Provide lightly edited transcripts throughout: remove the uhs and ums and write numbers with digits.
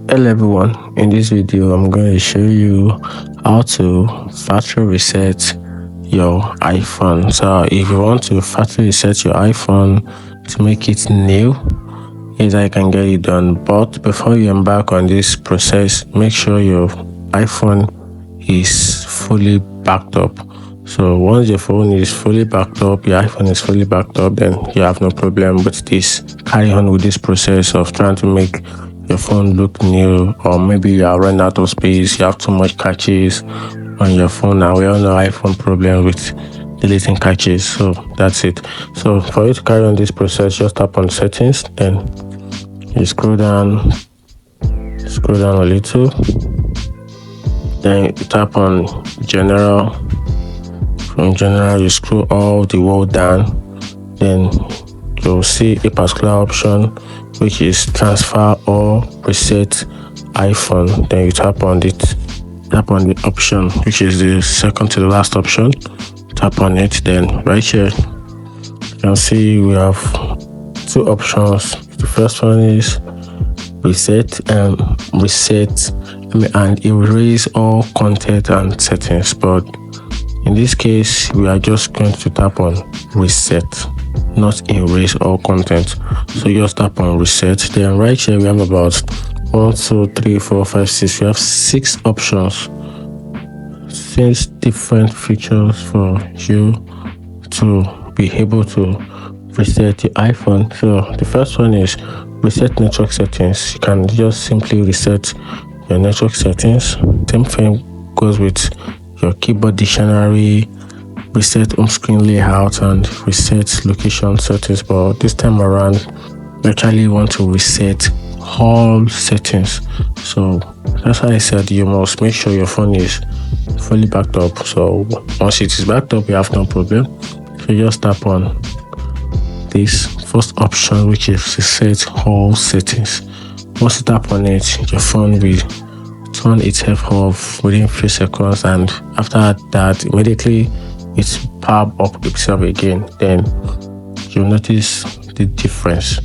Hello everyone, in this video I'm going to show you how to factory reset your iPhone. So if you want to factory reset your iPhone to make it new, yes, I can get it done. But before you embark on this process, make sure your iPhone is fully backed up. So once your phone is fully backed up, your iPhone is fully backed up, then you have no problem with this. Carry on with this process of trying to make your phone look new, or maybe you are running out of space, you have too much caches on your phone. Now we all know iPhone problem with deleting caches, so that's it. So for you to carry on this process, just tap on settings, then you scroll down a little, then you tap on general. From general you scroll all the way down, then you'll see a particular option which is transfer or reset iPhone. Then you tap on the option which is the second to the last option. Tap on it, then right here you can see we have two options. The first one is reset and erase all content and settings, but in this case we are just going to tap on reset, not erase all content. So just tap on reset. Then right here we have about 1 2 3 4 5 6 we have 6 options, 6 different features for you to be able to reset your iPhone. So the first one is reset network settings. You can just simply reset your network settings. Same thing goes with your keyboard dictionary, reset home screen layout, and reset location settings. But this time around you actually want to reset all settings. So that's why I said you must make sure your phone is fully backed up. So once it is backed up, you have no problem. So you just tap on this first option, which is reset all settings. Once you tap on it, your phone will turn itself off within a few seconds, and after that immediately it's power up itself again. Then you'll notice the difference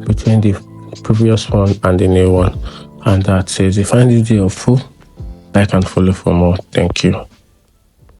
between the previous one and the new one. And that's it. If you find this video helpful, like and follow for more. Thank you.